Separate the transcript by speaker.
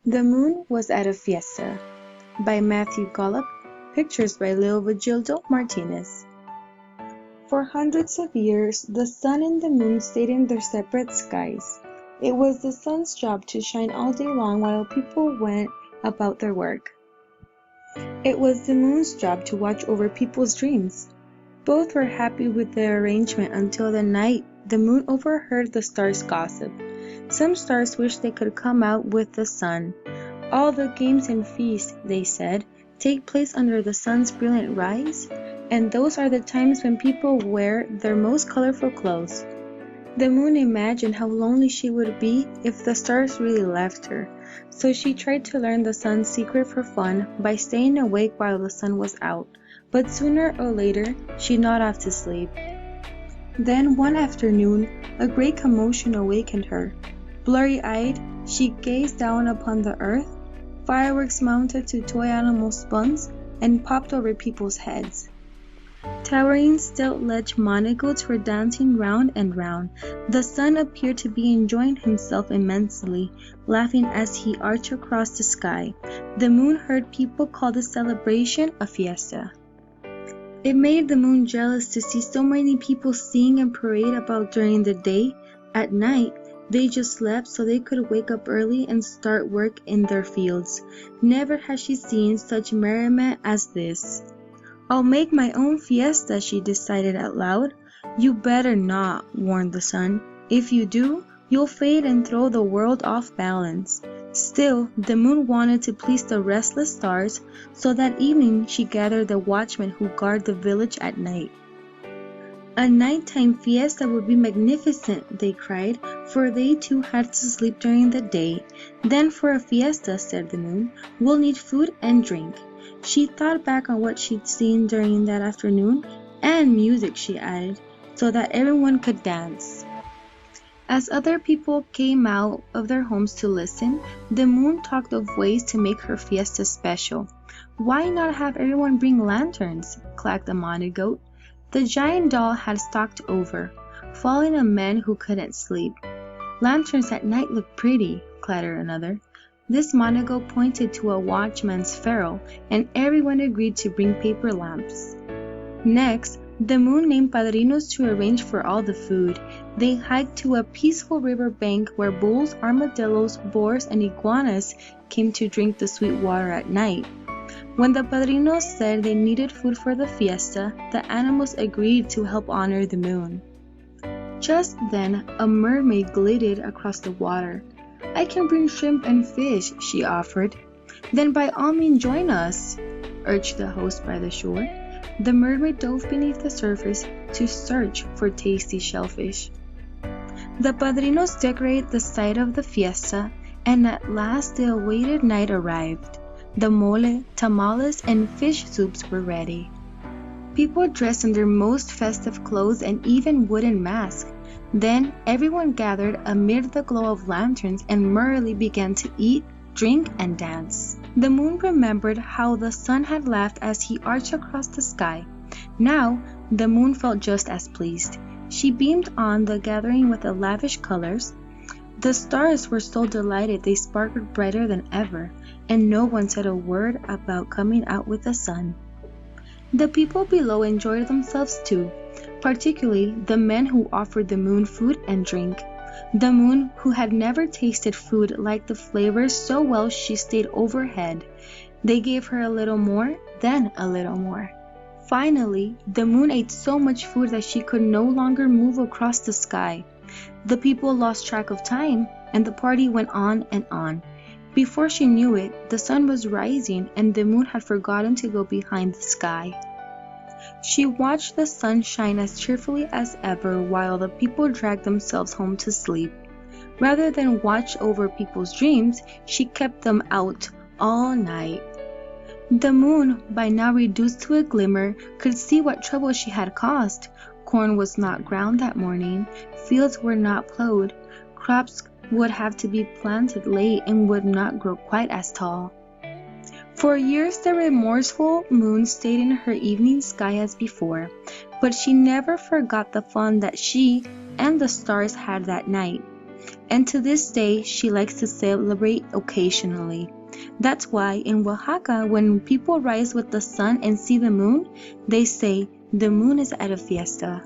Speaker 1: The Moon Was at a Fiesta by Matthew Gollop, pictures by Leovigildo Martinez. For hundreds of years, the sun and the moon stayed in their separate skies. It was the sun's job to shine all day long while people went about their work. It was the moon's job to watch over people's dreams. Both were happy with the arrangement until the night the moon overheard the stars gossip. Some stars wished they could come out with the sun. All the games and feasts, they said, take place under the sun's brilliant rays, and those are the times when people wear their most colorful clothes. The moon imagined how lonely she would be if the stars really left her, so she tried to learn the sun's secret for fun by staying awake while the sun was out, but sooner or later she'd nod off to sleep. Then one afternoon, a great commotion awakened her. Blurry-eyed, she gazed down upon the earth. Fireworks mounted to toy animal spuns and popped over people's heads. Towering stilt-ledged moneygoats were dancing round and round. The sun appeared to be enjoying himself immensely, laughing as he arched across the sky. The moon heard people call the celebration a fiesta. It made the moon jealous to see so many people sing and parade about during the day. At night, they just slept so they could wake up early and start work in their fields. Never had she seen such merriment as this. "I'll make my own fiesta," she decided out loud. "You better not," warned the sun. "If you do, you'll fade and throw the world off balance." Still, the moon wanted to please the restless stars, so that evening she gathered the watchmen who guard the village at night. "A nighttime fiesta would be magnificent," they cried, for they too had to sleep during the day. "Then for a fiesta," said the moon, "we'll need food and drink." She thought back on what she'd seen during that afternoon, and music, she added, so that everyone could dance. As other people came out of their homes to listen, the moon talked of ways to make her fiesta special. "Why not have everyone bring lanterns?" clacked the money goat. The giant doll had stalked over, following a man who couldn't sleep. "Lanterns at night look pretty," clattered another. This monogoat pointed to a watchman's ferrule, and everyone agreed to bring paper lamps. Next, the moon named padrinos to arrange for all the food. They hiked to a peaceful river bank where bulls, armadillos, boars, and iguanas came to drink the sweet water at night. When the padrinos said they needed food for the fiesta, the animals agreed to help honor the moon. Just then, a mermaid glided across the water. "I can bring shrimp and fish," she offered. "Then by all means join us," urged the host by the shore. The mermaid dove beneath the surface to search for tasty shellfish. The padrinos decorated the site of the fiesta, and at last the awaited night arrived. The mole, tamales, and fish soups were ready. People dressed in their most festive clothes and even wooden masks. Then everyone gathered amid the glow of lanterns and merrily began to eat, drink, and dance. The moon remembered how the sun had laughed as he arched across the sky. Now, the moon felt just as pleased. She beamed on the gathering with the lavish colors. The stars were so delighted they sparkled brighter than ever, and no one said a word about coming out with the sun. The people below enjoyed themselves too, particularly the men who offered the moon food and drink. The moon, who had never tasted food, liked the flavors so well she stayed overhead. They gave her a little more, then a little more. Finally, the moon ate so much food that she could no longer move across the sky. The people lost track of time, and the party went on and on. Before she knew it, the sun was rising, and the moon had forgotten to go behind the sky. She watched the sun shine as cheerfully as ever while the people dragged themselves home to sleep. Rather than watch over people's dreams, she kept them out all night. The moon, by now reduced to a glimmer, could see what trouble she had caused. Corn was not ground that morning, fields were not plowed, crops would have to be planted late and would not grow quite as tall. For years the remorseful moon stayed in her evening sky as before, but she never forgot the fun that she and the stars had that night. and to this day she likes to celebrate occasionally. That's why in Oaxaca, when people rise with the sun and see the moon, they say the moon is at a fiesta.